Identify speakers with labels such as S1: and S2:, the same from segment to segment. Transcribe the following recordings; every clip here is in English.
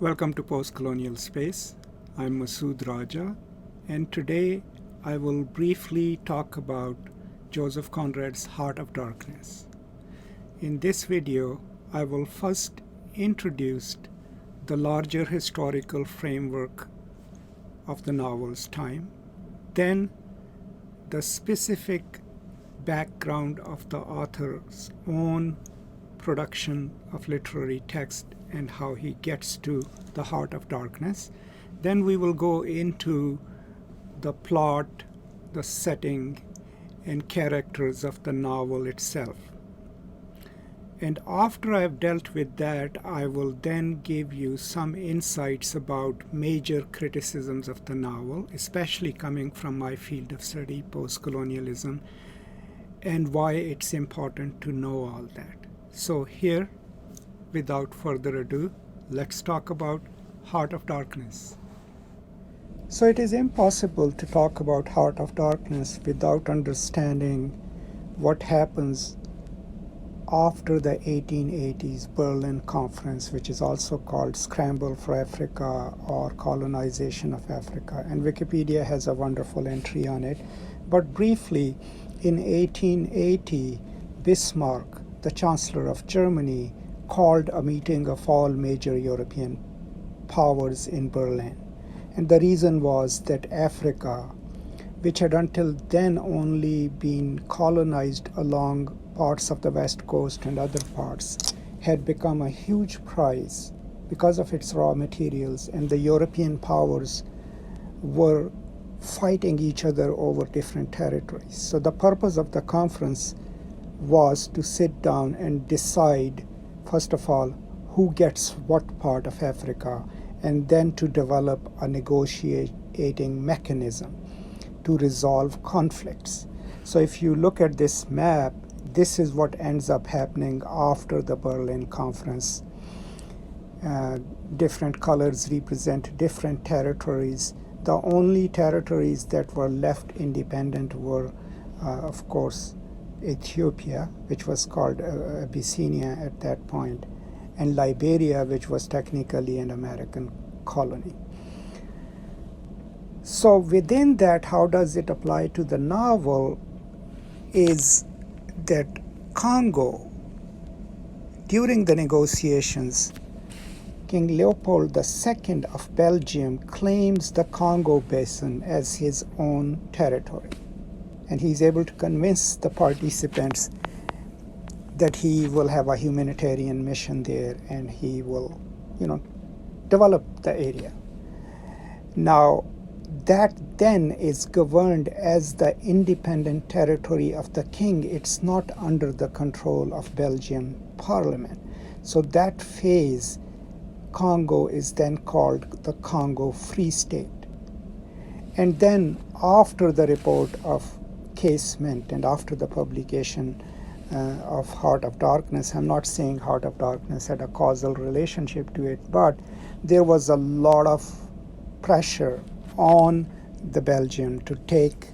S1: Welcome to Postcolonial Space. I'm Masood Raja, and today I will briefly talk about Joseph Conrad's Heart of Darkness. In this video, I will first introduce the larger historical framework of the novel's time, then the specific background of the author's own production of literary text and how he gets to the heart of darkness. Then we will go into the plot, the setting, and characters of the novel itself. And after I've dealt with that, I will then give you some insights about major criticisms of the novel, especially coming from my field of study, postcolonialism, and why it's important to know all that. So here, without further ado, let's talk about Heart of Darkness. So it is impossible to talk about Heart of Darkness without understanding what happens after the 1880s Berlin Conference, which is also called Scramble for Africa or Colonization of Africa. And Wikipedia has a wonderful entry on it. But briefly, in 1880, Bismarck, the Chancellor of Germany, called a meeting of all major European powers in Berlin. And the reason was that Africa, which had until then only been colonized along parts of the West Coast and other parts, had become a huge prize because of its raw materials, and the European powers were fighting each other over different territories. So the purpose of the conference was to sit down and decide, first of all, who gets what part of Africa, and then to develop a negotiating mechanism to resolve conflicts. So if you look at this map, this is what ends up happening after the Berlin Conference. Different colors represent different territories. The only territories that were left independent were, of course, Ethiopia, which was called Abyssinia at that point, and Liberia, which was technically an American colony. So within that, how does it apply to the novel is that Congo, during the negotiations, King Leopold II of Belgium claims the Congo Basin as his own territory. And he's able to convince the participants that he will have a humanitarian mission there and he will, develop the area. Now, that then is governed as the independent territory of the king. It's not under the control of Belgian parliament. So that phase, Congo, is then called the Congo Free State. And then after the report of casement and after the publication of Heart of Darkness, I'm not saying Heart of Darkness had a causal relationship to it, but there was a lot of pressure on the Belgian to take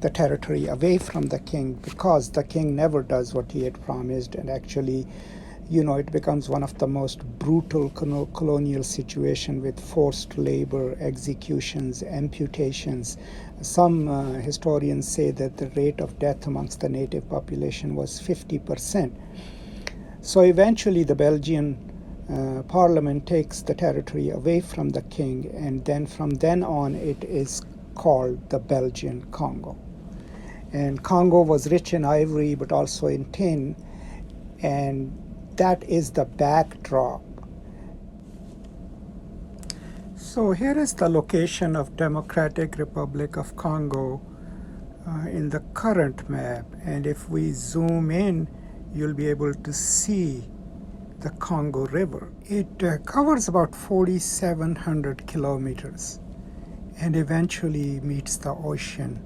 S1: the territory away from the king, because the king never does what he had promised, and actually, it becomes one of the most brutal colonial situation with forced labor, executions, amputations. Some historians say that the rate of death amongst the native population was 50%. So eventually the Belgian parliament takes the territory away from the king, and then from then on it is called the Belgian Congo. And Congo was rich in ivory but also in tin, and that is the backdrop. So here is the location of Democratic Republic of Congo in the current map, and if we zoom in, you'll be able to see the Congo River. It covers about 4,700 kilometers and eventually meets the ocean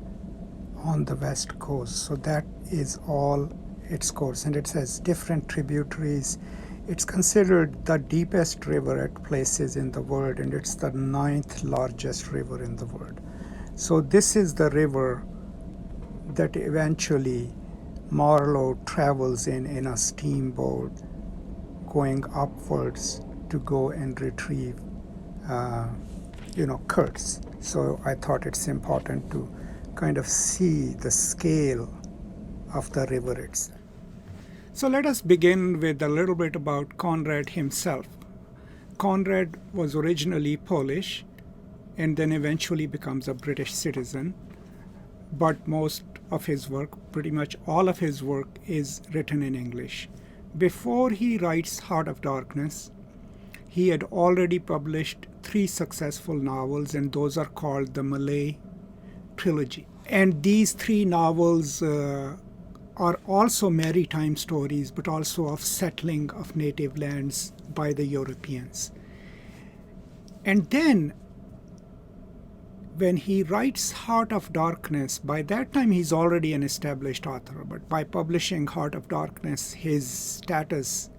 S1: on the west coast. So that is all its course, and it has different tributaries. It's considered the deepest river at places in the world, and it's the 9th largest river in the world. So this is the river that eventually Marlowe travels in a steamboat going upwards to go and retrieve, curds. So I thought it's important to kind of see the scale of the river itself. So let us begin with a little bit about Conrad himself. Conrad was originally Polish and then eventually becomes a British citizen. But most of his work, pretty much all of his work, is written in English. Before he writes Heart of Darkness, he had already published 3 successful novels, and those are called the Malay trilogy. And these 3 novels are also maritime stories, but also of settling of native lands by the Europeans. And then when he writes Heart of Darkness, by that time he's already an established author, but by publishing Heart of Darkness, his status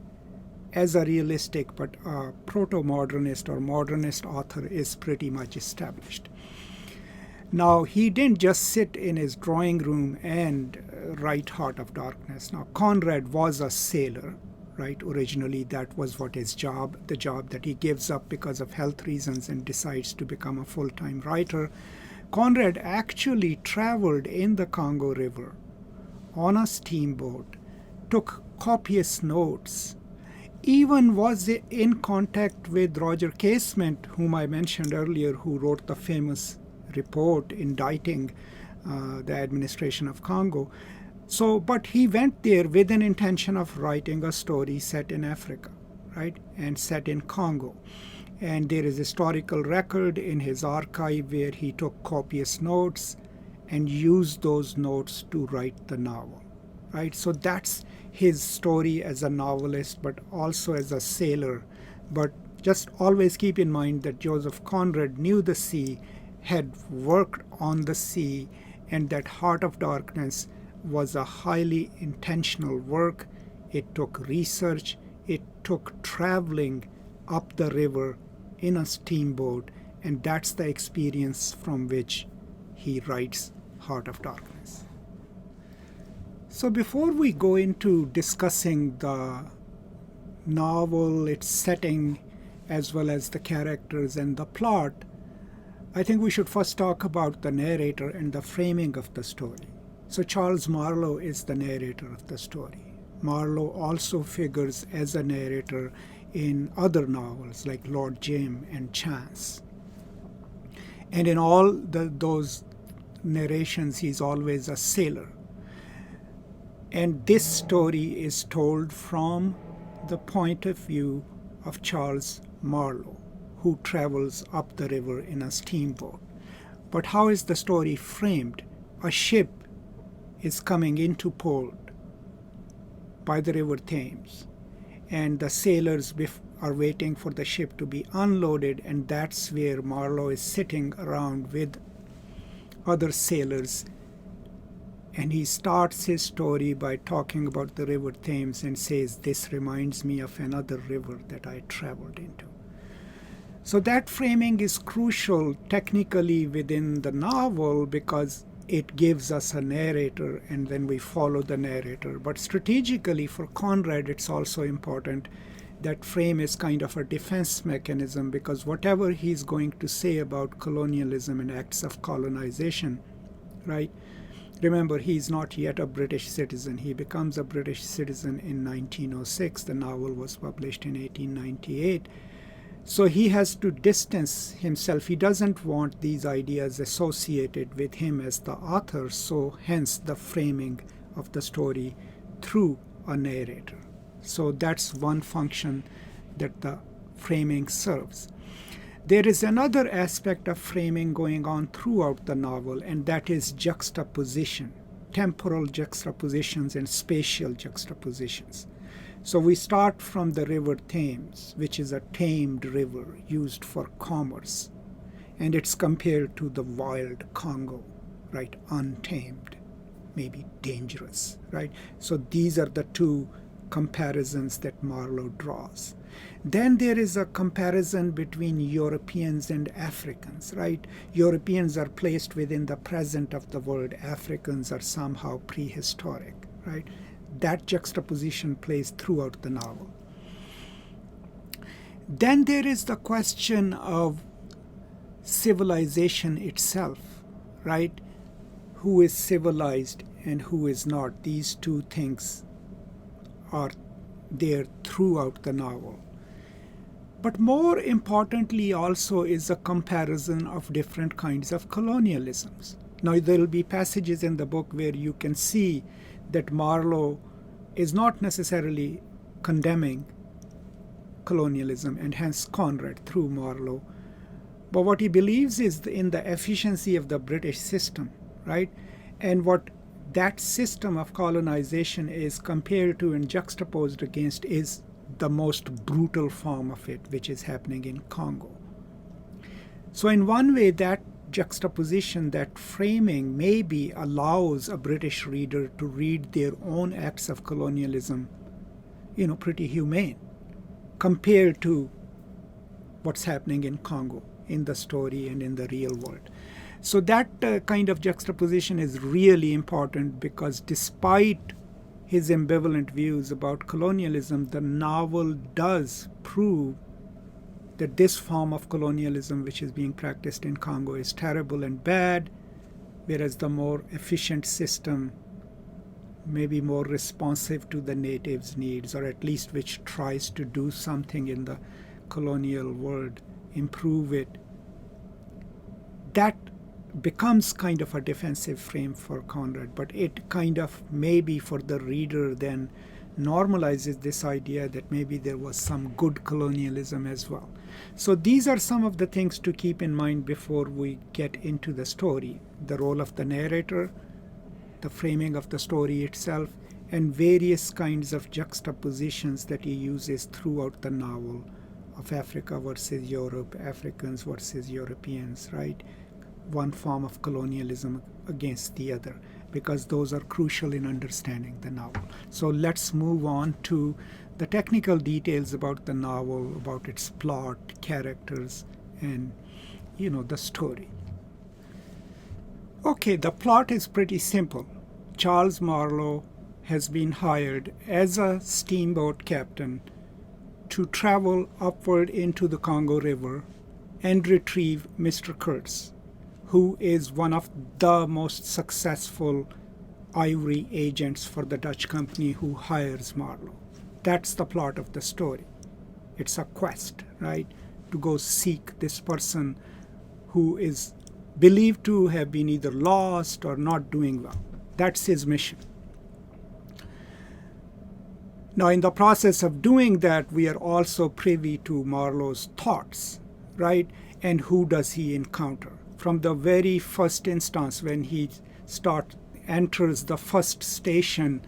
S1: as a realistic but a proto-modernist or modernist author is pretty much established. Now, he didn't just sit in his drawing room and write Heart of Darkness. Now, Conrad was a sailor, right? Originally, that was what his job, the job that he gives up because of health reasons and decides to become a full-time writer. Conrad actually traveled in the Congo River on a steamboat, took copious notes, even was in contact with Roger Casement, whom I mentioned earlier, who wrote the famous report indicting the administration of Congo. So, but he went there with an intention of writing a story set in Africa, right, and set in Congo. And there is historical record in his archive where he took copious notes and used those notes to write the novel, right? So that's his story as a novelist, but also as a sailor. But just always keep in mind that Joseph Conrad knew the sea, had worked on the sea, and that Heart of Darkness was a highly intentional work. It took research, it took traveling up the river in a steamboat, and that's the experience from which he writes Heart of Darkness. So before we go into discussing the novel, its setting, as well as the characters and the plot, I think we should first talk about the narrator and the framing of the story. So Charles Marlowe is the narrator of the story. Marlowe also figures as a narrator in other novels like Lord Jim and Chance. And in all those narrations, he's always a sailor. And this story is told from the point of view of Charles Marlowe, who travels up the river in a steamboat. But how is the story framed? A ship is coming into port by the river Thames, and the sailors are waiting for the ship to be unloaded, and that's where Marlowe is sitting around with other sailors, and he starts his story by talking about the river Thames and says, "This reminds me of another river that I traveled into." So that framing is crucial technically within the novel because it gives us a narrator and then we follow the narrator. But strategically for Conrad, it's also important that frame is kind of a defense mechanism, because whatever he's going to say about colonialism and acts of colonization, right? Remember, he's not yet a British citizen. He becomes a British citizen in 1906. The novel was published in 1898. So he has to distance himself. He doesn't want these ideas associated with him as the author, so hence the framing of the story through a narrator. So that's one function that the framing serves. There is another aspect of framing going on throughout the novel, and that is juxtaposition, temporal juxtapositions and spatial juxtapositions. So we start from the river Thames, which is a tamed river used for commerce, and it's compared to the wild Congo, right? Untamed, maybe dangerous, right? So these are the two comparisons that Marlowe draws. Then there is a comparison between Europeans and Africans, right? Europeans are placed within the present of the world. Africans are somehow prehistoric, right? That juxtaposition plays throughout the novel. Then there is the question of civilization itself, right? Who is civilized and who is not. These two things are there throughout the novel. But more importantly also is a comparison of different kinds of colonialisms. Now there will be passages in the book where you can see that Marlowe is not necessarily condemning colonialism, and hence Conrad through Marlowe. But what he believes is in the efficiency of the British system, right? And what that system of colonization is compared to and juxtaposed against is the most brutal form of it, which is happening in Congo. So in one way, that juxtaposition, that framing maybe allows a British reader to read their own acts of colonialism, pretty humane compared to what's happening in Congo, in the story and in the real world. So that kind of juxtaposition is really important, because despite his ambivalent views about colonialism, the novel does prove that this form of colonialism which is being practiced in Congo is terrible and bad, whereas the more efficient system, maybe more responsive to the natives' needs, or at least which tries to do something in the colonial world, improve it, that becomes kind of a defensive frame for Conrad. But it kind of maybe for the reader then normalizes this idea that maybe there was some good colonialism as well. So these are some of the things to keep in mind before we get into the story. The role of the narrator, the framing of the story itself, and various kinds of juxtapositions that he uses throughout the novel of Africa versus Europe, Africans versus Europeans, right? One form of colonialism against the other, because those are crucial in understanding the novel. So let's move on to the technical details about the novel, about its plot, characters, and the story. Okay, the plot is pretty simple. Charles Marlowe has been hired as a steamboat captain to travel upward into the Congo River and retrieve Mr. Kurtz, who is one of the most successful ivory agents for the Dutch company who hires Marlowe. That's the plot of the story. It's a quest, right, to go seek this person who is believed to have been either lost or not doing well. That's his mission. Now, in the process of doing that, we are also privy to Marlowe's thoughts, right? And who does he encounter? From the very first instance, when he enters the first station,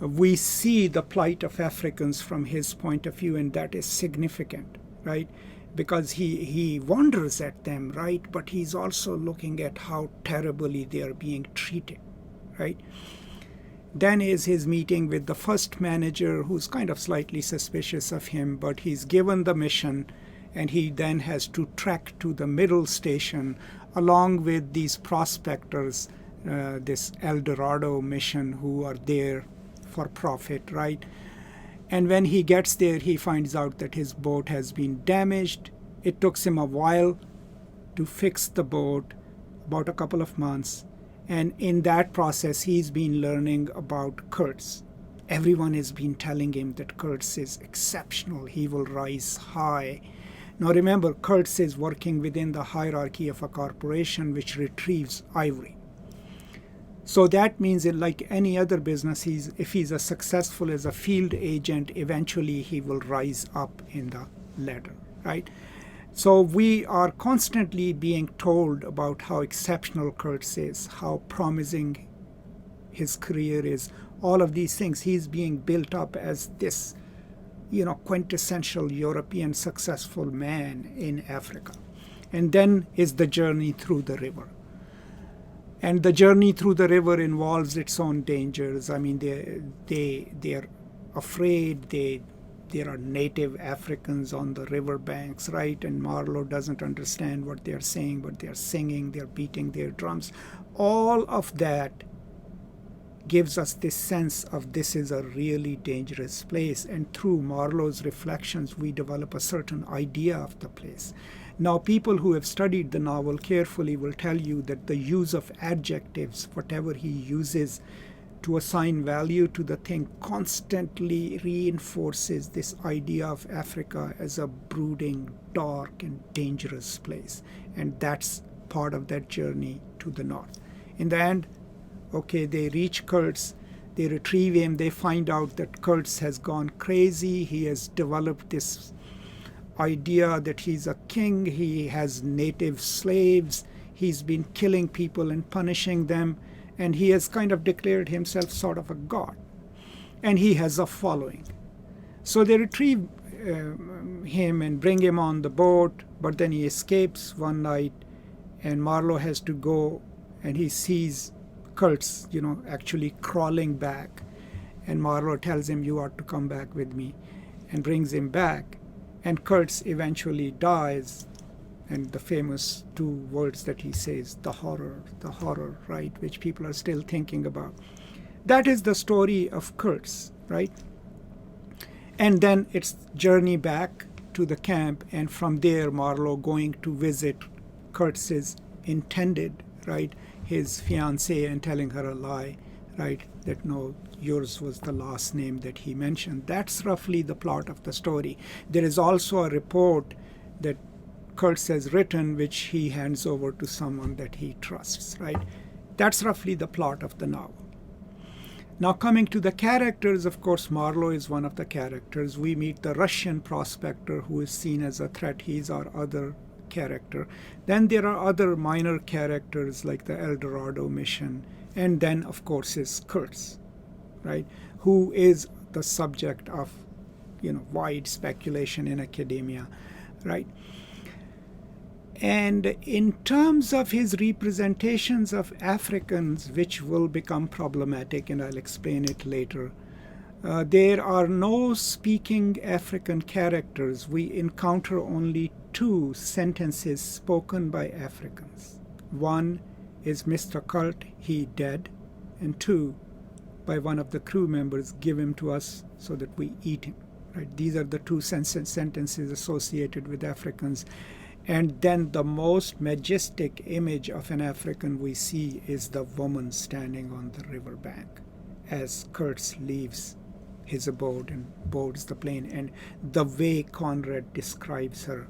S1: we see the plight of Africans from his point of view, and that is significant, right? Because he wonders at them, right? But he's also looking at how terribly they are being treated, right? Then is his meeting with the first manager, who's kind of slightly suspicious of him, but he's given the mission, and he then has to trek to the middle station along with these prospectors, this El Dorado mission, who are there for profit, right? And when he gets there, he finds out that his boat has been damaged. It took him a while to fix the boat, about a couple of months. And in that process, he's been learning about Kurtz. Everyone has been telling him that Kurtz is exceptional. He will rise high. Now remember, Kurtz is working within the hierarchy of a corporation which retrieves ivory. So that means that like any other business, if he's as successful as a field agent, eventually he will rise up in the ladder, right? So we are constantly being told about how exceptional Kurtz is, how promising his career is, all of these things. He's being built up as this, quintessential European successful man in Africa. And then is the journey through the river. And the journey through the river involves its own dangers. I mean, they're afraid. There are native Africans on the river banks, right? And Marlowe doesn't understand what they're saying, but they're singing, they're beating their drums. All of that gives us this sense of this is a really dangerous place. And through Marlowe's reflections, we develop a certain idea of the place. Now, people who have studied the novel carefully will tell you that the use of adjectives, whatever he uses to assign value to the thing, constantly reinforces this idea of Africa as a brooding, dark, and dangerous place. And that's part of that journey to the north. In the end, okay, they reach Kurtz, they retrieve him, they find out that Kurtz has gone crazy, he has developed this idea that he's a king, he has native slaves, he's been killing people and punishing them, and he has kind of declared himself sort of a god. And he has a following. So they retrieve him and bring him on the boat, but then he escapes one night, and Marlowe has to go, and he sees Kurtz, actually crawling back. And Marlowe tells him, you ought to come back with me, and brings him back. And Kurtz eventually dies. And the famous two words that he says, the horror, right, which people are still thinking about. That is the story of Kurtz, right? And then it's journey back to the camp, and from there Marlowe going to visit Kurtz's intended, right, his fiancée, and telling her a lie, right, that no, yours was the last name that he mentioned. That's roughly the plot of the story. There is also a report that Kurtz has written, which he hands over to someone that he trusts, right? That's roughly the plot of the novel. Now, coming to the characters, of course, Marlowe is one of the characters. We meet the Russian prospector who is seen as a threat. He's our other character. Then there are other minor characters like the El Dorado mission. And then, of course, is Kurtz, right, who is the subject of, wide speculation in academia, right? And in terms of his representations of Africans, which will become problematic, and I'll explain it later, there are no speaking African characters. We encounter only two sentences spoken by Africans. One is Mr. Cult, he dead, and two, by one of the crew members, give him to us so that we eat him. Right? These are the two sentences associated with Africans. And then the most majestic image of an African we see is the woman standing on the riverbank as Kurtz leaves his abode and boards the plane. And the way Conrad describes her,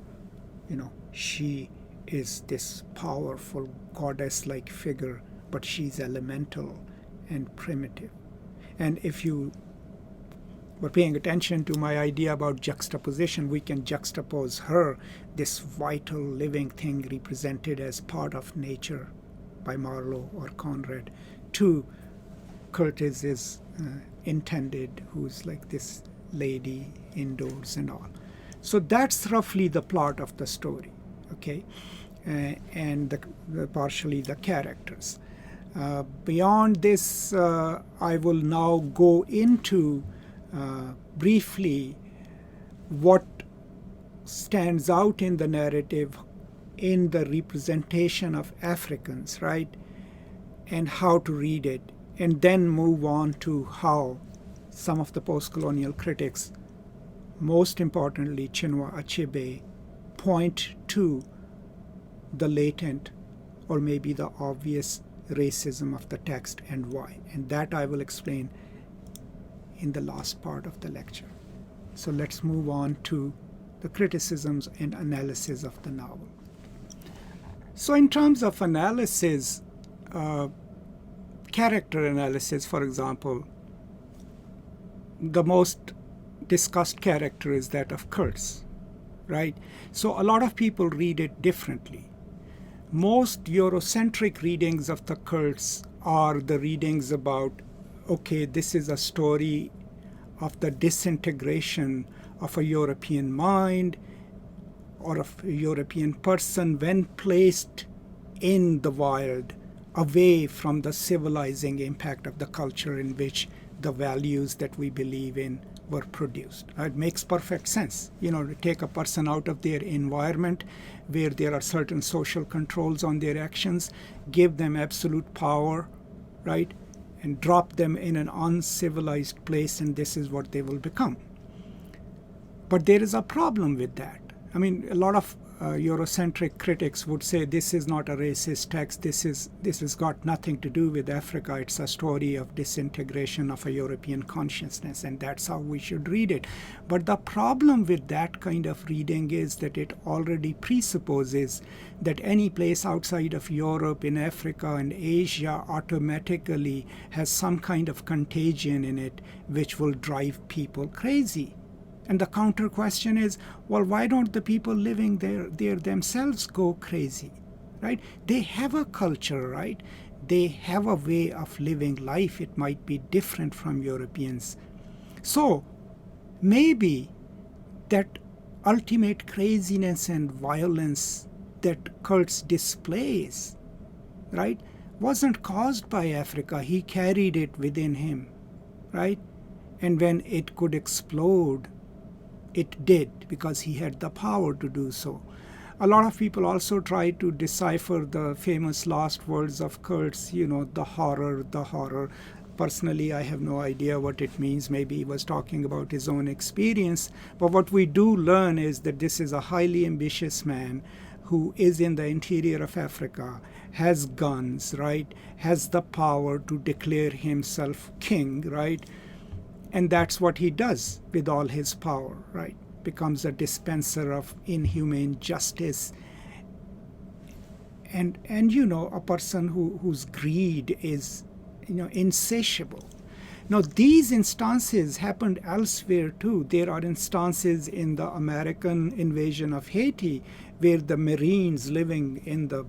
S1: she is this powerful goddess-like figure, but she's elemental and primitive. And if you were paying attention to my idea about juxtaposition, we can juxtapose her, this vital living thing represented as part of nature by Marlowe or Conrad, to Curtis is intended, who's like this lady indoors and all. So that's roughly the plot of the story, okay? And partially the characters. Beyond this, I will now go into briefly what stands out in the narrative in the representation of Africans, right? And how to read it, and then move on to how some of the post-colonial critics, most importantly Chinua Achebe, point to the latent or maybe the obvious racism of the text and why. And that I will explain in the last part of the lecture. So let's move on to the criticisms and analysis of the novel. So in terms of analysis, character analysis, for example, the most discussed character is that of Kurtz, right? So a lot of people read it differently. Most Eurocentric readings of the Kurtz are the readings about, okay, this is a story of the disintegration of a European mind or of a European person when placed in the wild, away from the civilizing impact of the culture in which the values that we believe in were produced. It makes perfect sense, to take a person out of their environment where there are certain social controls on their actions, give them absolute power, right? and drop them in an uncivilized place, and this is what they will become. But there is a problem with that. I mean, a lot of Eurocentric critics would say this is not a racist text. This has got nothing to do with Africa. It's a story of disintegration of a European consciousness, and that's how we should read it. But the problem with that kind of reading is that it already presupposes that any place outside of Europe, in Africa and Asia, automatically has some kind of contagion in it which will drive people crazy. And the counter question is, well, why don't the people living there themselves go crazy, right? They have a culture, right? They have a way of living life. It might be different from Europeans. So maybe that ultimate craziness and violence that cults displays, right, wasn't caused by Africa. He carried it within him, right? And when it could explode, it did, because he had the power to do so. A lot of people also try to decipher the famous last words of cults, the horror. Personally, I have no idea what it means. Maybe he was talking about his own experience. But what we do learn is that this is a highly ambitious man who is in the interior of Africa, has guns, right, has the power to declare himself king, right? And that's what he does with all his power, right? Becomes a dispenser of inhumane justice. And a person whose greed is, insatiable. Now, these instances happened elsewhere too. There are instances in the American invasion of Haiti where the Marines living in the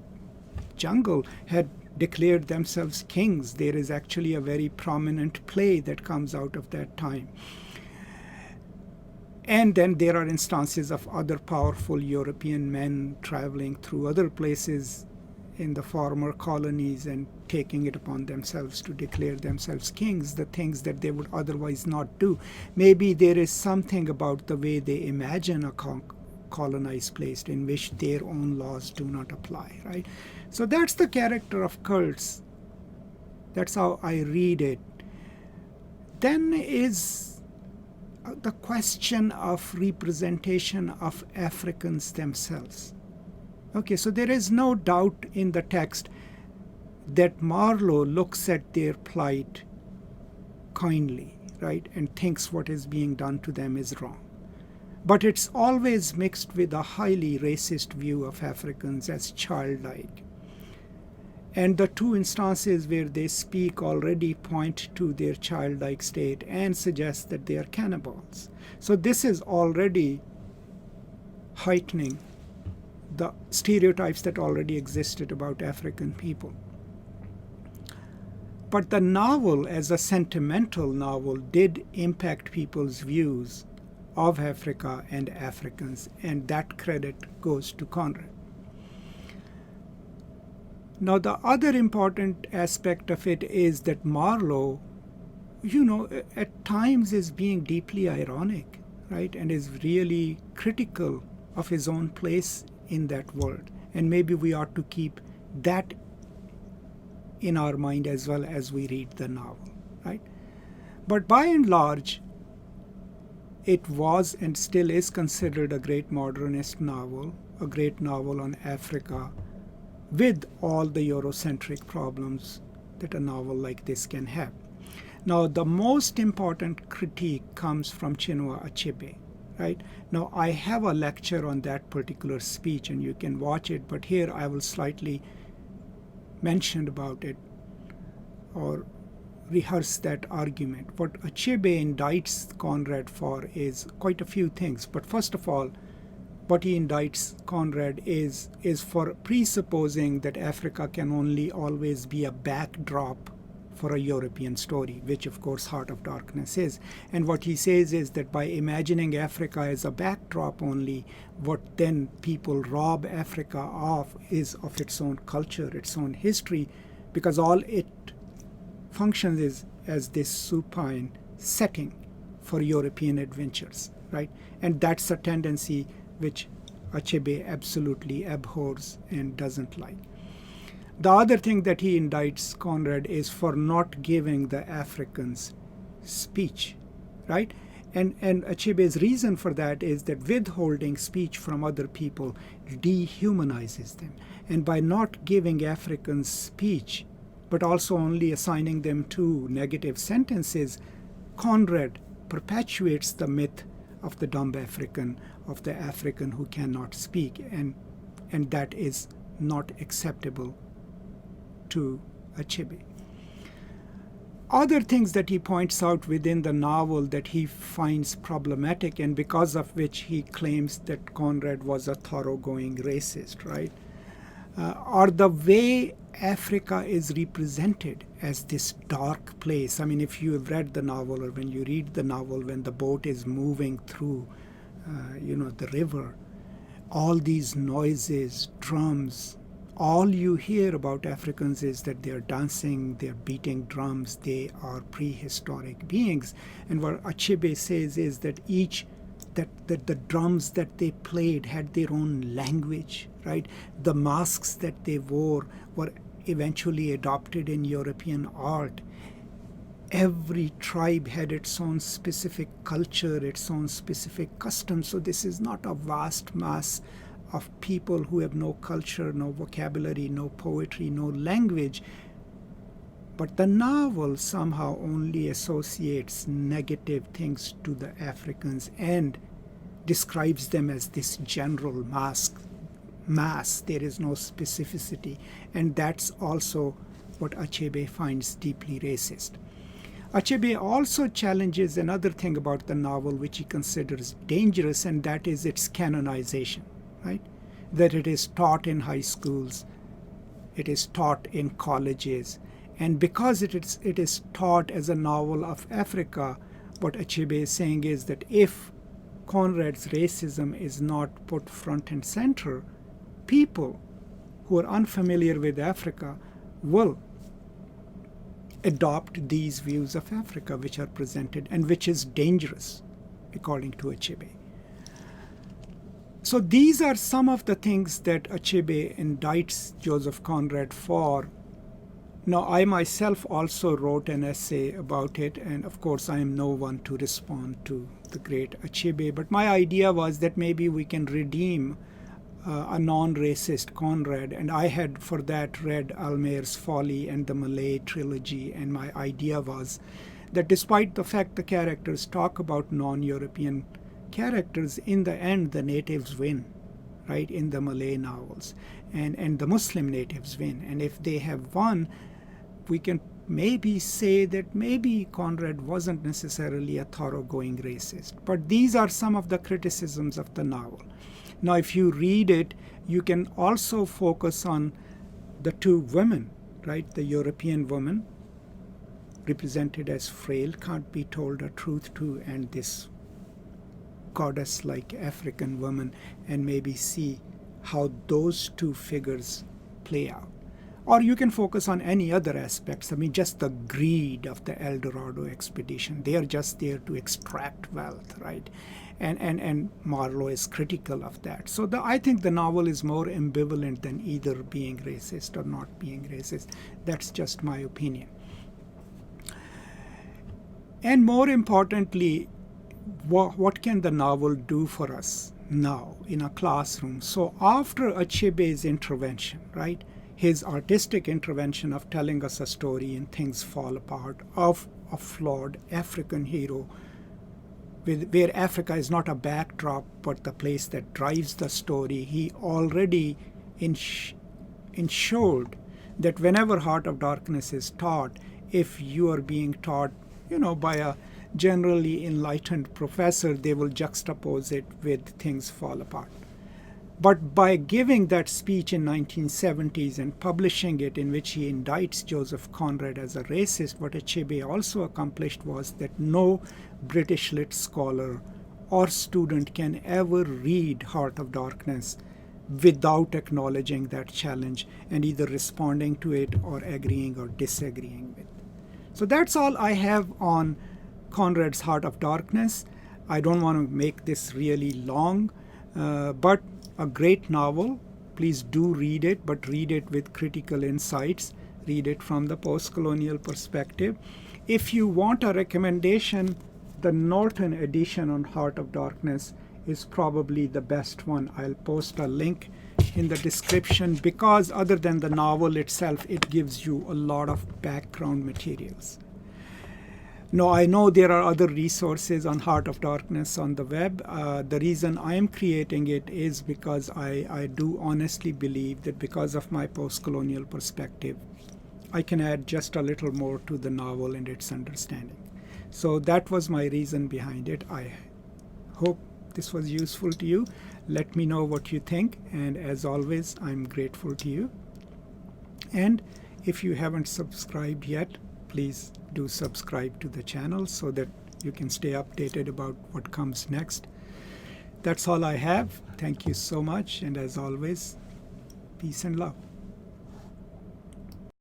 S1: jungle had declared themselves kings. There is actually a very prominent play that comes out of that time. And then there are instances of other powerful European men traveling through other places in the former colonies and taking it upon themselves to declare themselves kings, the things that they would otherwise not do. Maybe there is something about the way they imagine a colonized place in which their own laws do not apply, right? So that's the character of cults. That's how I read it. Then is the question of representation of Africans themselves. Okay, so there is no doubt in the text that Marlowe looks at their plight kindly, right, and thinks what is being done to them is wrong. But it's always mixed with a highly racist view of Africans as childlike. And the two instances where they speak already point to their childlike state and suggest that they are cannibals. So this is already heightening the stereotypes that already existed about African people. But the novel, as a sentimental novel, did impact people's views of Africa and Africans, and that credit goes to Conrad. Now, the other important aspect of it is that Marlowe, at times is being deeply ironic, right, and is really critical of his own place in that world. And maybe we ought to keep that in our mind as well as we read the novel, right? But by and large, it was and still is considered a great modernist novel, a great novel on Africa, with all the Eurocentric problems that a novel like this can have. Now, the most important critique comes from Chinua Achebe, right? Now, I have a lecture on that particular speech, and you can watch it, but here I will slightly mention about it or rehearse that argument. What Achebe indicts Conrad for is quite a few things, but first of all, what he indicts Conrad is for presupposing that Africa can only always be a backdrop for a European story, which of course Heart of Darkness is. And what he says is that by imagining Africa as a backdrop only, what then people rob Africa of is of its own culture, its own history, because all it functions is as this supine setting for European adventures, right? And that's a tendency which Achebe absolutely abhors and doesn't like. The other thing that he indicts Conrad is for not giving the Africans speech, right? And Achebe's reason for that is that withholding speech from other people dehumanizes them. And by not giving Africans speech, but also only assigning them two negative sentences, Conrad perpetuates the myth of the dumb African, of the African who cannot speak, and that is not acceptable to Achebe. Other things that he points out within the novel that he finds problematic, and because of which he claims that Conrad was a thoroughgoing racist, right, are the way Africa is represented as this dark place. I mean, if you have read the novel, or when you read the novel, when the boat is moving through, the river, all these noises, drums, all you hear about Africans is that they're dancing, they're beating drums, they are prehistoric beings. And what Achebe says is that that the drums that they played had their own language, right? The masks that they wore were eventually adopted in European art. Every tribe had its own specific culture, its own specific customs. So this is not a vast mass of people who have no culture, no vocabulary, no poetry, no language. But the novel somehow only associates negative things to the Africans and describes them as this general mass. There is no specificity. And that's also what Achebe finds deeply racist. Achebe also challenges another thing about the novel which he considers dangerous, and that is its canonization, right? That it is taught in high schools, it is taught in colleges, and because it is taught as a novel of Africa, what Achebe is saying is that if Conrad's racism is not put front and center, people who are unfamiliar with Africa will adopt these views of Africa which are presented, and which is dangerous, according to Achebe. So these are some of the things that Achebe indicts Joseph Conrad for. Now, I myself also wrote an essay about it, and of course I am no one to respond to the great Achebe, but my idea was that maybe we can redeem a non-racist Conrad, and I had for that read Almayer's Folly and the Malay trilogy, and my idea was that despite the fact the characters talk about non-European characters, in the end the natives win, right, in the Malay novels, and the Muslim natives win, and if they have won, we can maybe say that maybe Conrad wasn't necessarily a thoroughgoing racist. But these are some of the criticisms of the novel. Now, if you read it, you can also focus on the two women, right? The European woman, represented as frail, can't be told a truth to, and this goddess-like African woman, and maybe see how those two figures play out. Or you can focus on any other aspects. I mean, just the greed of the El Dorado expedition. They are just there to extract wealth, right? And Marlowe is critical of that. So I think the novel is more ambivalent than either being racist or not being racist. That's just my opinion. And more importantly, what can the novel do for us now in a classroom? So after Achebe's intervention, right, his artistic intervention of telling us a story and things fall apart, of a flawed African hero, where Africa is not a backdrop but the place that drives the story, he already ensured that whenever Heart of Darkness is taught, if you are being taught, by a generally enlightened professor, they will juxtapose it with things fall apart. But by giving that speech in 1970s and publishing it, in which he indicts Joseph Conrad as a racist, what Achebe also accomplished was that no British lit scholar or student can ever read Heart of Darkness without acknowledging that challenge and either responding to it or agreeing or disagreeing with. So that's all I have on Conrad's Heart of Darkness. I don't want to make this really long, but a great novel, please do read it, but read it with critical insights. Read it from the post-colonial perspective. If you want a recommendation, the Norton edition on Heart of Darkness is probably the best one. I'll post a link in the description because other than the novel itself, it gives you a lot of background materials. Now, I know there are other resources on Heart of Darkness on the web. The reason I am creating it is because I do honestly believe that because of my post-colonial perspective, I can add just a little more to the novel and its understanding. So that was my reason behind it. I hope this was useful to you. Let me know what you think. And as always, I'm grateful to you. And if you haven't subscribed yet, please do subscribe to the channel so that you can stay updated about what comes next. That's all I have. Thank you so much. And as always, peace and love.